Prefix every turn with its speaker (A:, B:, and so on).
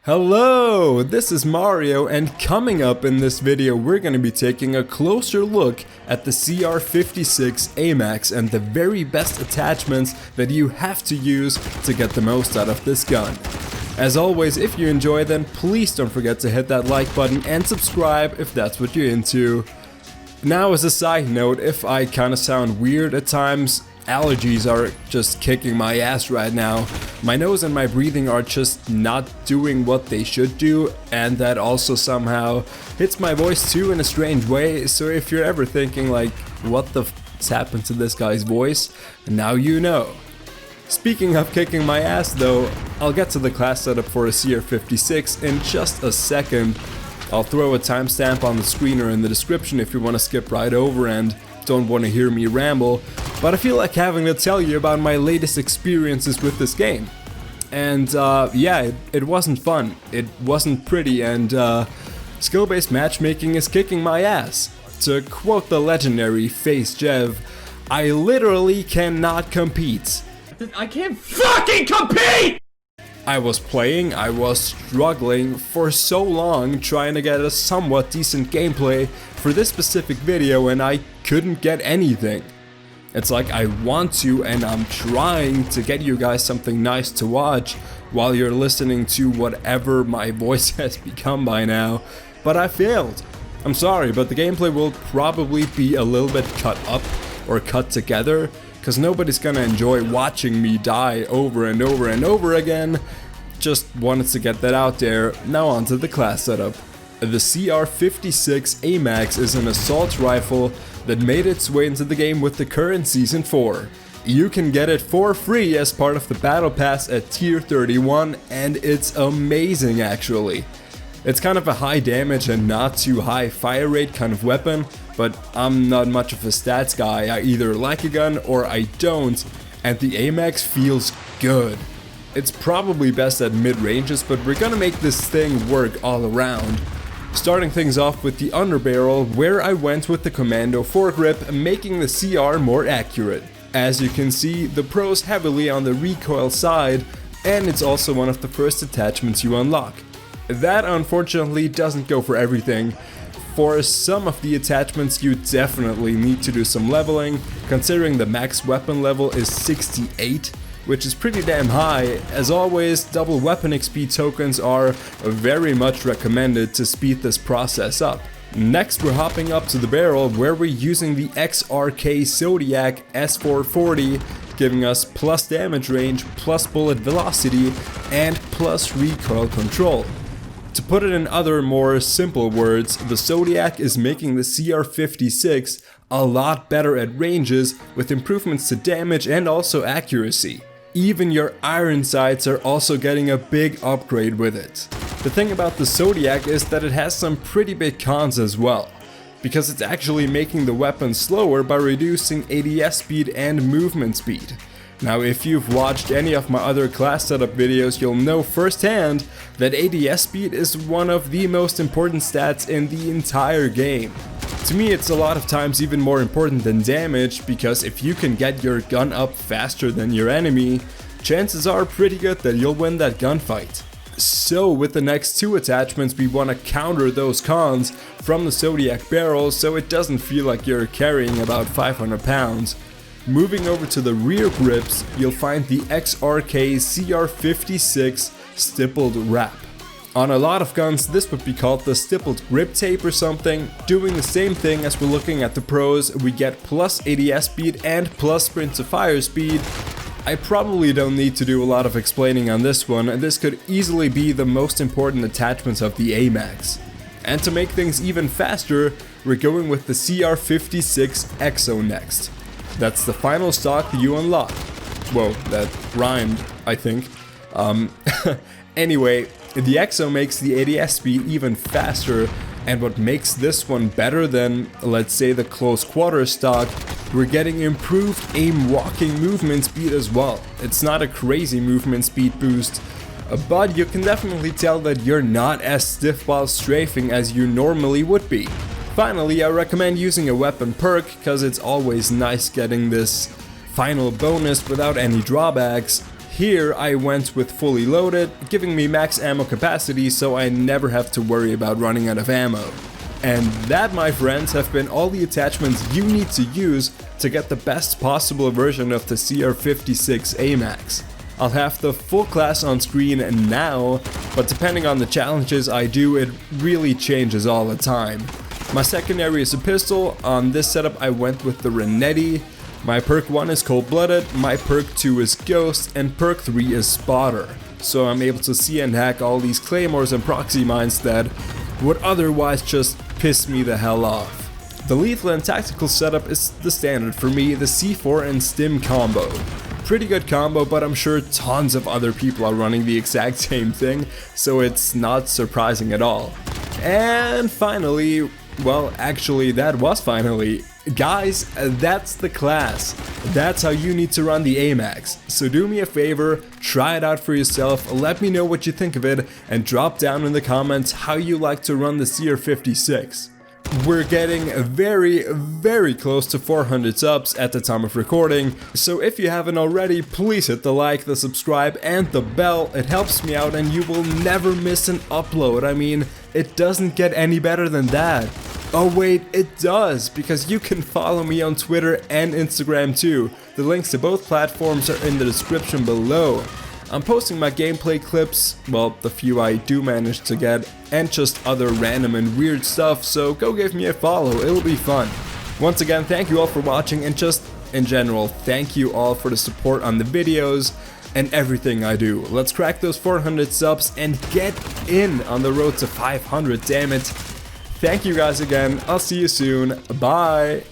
A: Hello, this is Mario, and coming up in this video we're going to be taking a closer look at the CR-56 AMAX and the very best attachments that you have to use to get the most out of this gun. As always, if you enjoy, then please don't forget to hit that like button and subscribe if that's what you're into. Now, as a side note, if I kinda sound weird at times, allergies are just kicking my ass right now. My nose and my breathing are just not doing what they should do, and that also somehow hits my voice too in a strange way. So if you're ever thinking like, what the f***'s happened to this guy's voice, now you know. Speaking of kicking my ass though, I'll get to the class setup for a CR-56 in just a second. I'll throw a timestamp on the screen or in the description if you want to skip right over and don't want to hear me ramble, but I feel like having to tell you about my latest experiences with this game. And yeah, it wasn't fun, it wasn't pretty, and skill-based matchmaking is kicking my ass. To quote the legendary Face Jev, I literally cannot compete.
B: I can't fucking compete!
A: I was struggling for so long trying to get a somewhat decent gameplay for this specific video, and I couldn't get anything. It's like I want to, and I'm trying to get you guys something nice to watch while you're listening to whatever my voice has become by now, but I failed. I'm sorry, but the gameplay will probably be a little bit cut up or cut together, because nobody's gonna enjoy watching me die over and over and over again. Just wanted to get that out there. Now on to the class setup. The CR-56 AMAX is an assault rifle that made its way into the game with the current Season 4. You can get it for free as part of the Battle Pass at Tier 31, and it's amazing actually. It's kind of a high damage and not too high fire rate kind of weapon, but I'm not much of a stats guy. I either like a gun or I don't, and the AMAX feels good. It's probably best at mid-ranges, but we're gonna make this thing work all around. Starting things off with the underbarrel, where I went with the Commando foregrip, making the CR more accurate. As you can see, the pro's heavily on the recoil side, and it's also one of the first attachments you unlock. That unfortunately doesn't go for everything. For some of the attachments you definitely need to do some leveling, considering the max weapon level is 68, which is pretty damn high. As always, double weapon XP tokens are very much recommended to speed this process up. Next, we're hopping up to the barrel, where we're using the XRK Zodiac S440, giving us plus damage range, plus bullet velocity, and plus recoil control. To put it in other more simple words, the Zodiac is making the CR-56 a lot better at ranges, with improvements to damage and also accuracy. Even your iron sights are also getting a big upgrade with it. The thing about the Zodiac is that it has some pretty big cons as well, because it's actually making the weapon slower by reducing ADS speed and movement speed. Now, if you've watched any of my other class setup videos, you'll know firsthand that ADS speed is one of the most important stats in the entire game. To me, it's a lot of times even more important than damage, because if you can get your gun up faster than your enemy, chances are pretty good that you'll win that gunfight. So with the next two attachments, we want to counter those cons from the Zodiac barrel so it doesn't feel like you're carrying about 500 pounds. Moving over to the rear grips, you'll find the XRK CR-56 stippled wrap. On a lot of guns, this would be called the stippled grip tape or something. Doing the same thing as we're looking at the pros, we get plus ADS speed and plus sprint to fire speed. I probably don't need to do a lot of explaining on this one, and this could easily be the most important attachments of the AMAX. And to make things even faster, we're going with the CR-56 EXO next. That's the final stock that you unlock. Whoa, that rhymed, I think. Anyway, the EXO makes the ADS speed even faster, and what makes this one better than, let's say, the close quarter stock, we're getting improved aim walking movement speed as well. It's not a crazy movement speed boost, but you can definitely tell that you're not as stiff while strafing as you normally would be. Finally, I recommend using a weapon perk, because it's always nice getting this final bonus without any drawbacks. Here I went with fully loaded, giving me max ammo capacity so I never have to worry about running out of ammo. And that, my friends, have been all the attachments you need to use to get the best possible version of the CR-56 AMAX. I'll have the full class on screen now, but depending on the challenges I do, it really changes all the time. My secondary is a pistol. On this setup I went with the Renetti. My perk 1 is Cold Blooded, my perk 2 is Ghost, and perk 3 is Spotter. So I'm able to see and hack all these claymores and proxy mines that would otherwise just piss me the hell off. The lethal and tactical setup is the standard for me, the C4 and Stim combo. Pretty good combo, but I'm sure tons of other people are running the exact same thing, so it's not surprising at all. And finally, well, actually that was finally, guys, that's the class. That's how you need to run the AMAX. So do me a favor, try it out for yourself, let me know what you think of it, and drop down in the comments how you like to run the CR-56. We're getting very close to 400 subs at the time of recording, so if you haven't already, please hit the like, the subscribe, and the bell. It helps me out and you will never miss an upload. I mean, it doesn't get any better than that. Oh wait, it does, because you can follow me on Twitter and Instagram too. The links to both platforms are in the description below. I'm posting my gameplay clips, well, the few I do manage to get, and just other random and weird stuff, so go give me a follow, it'll be fun. Once again, thank you all for watching, and just in general, thank you all for the support on the videos and everything I do. Let's crack those 400 subs and get in on the road to 500, damn it. Thank you guys again, I'll see you soon, bye!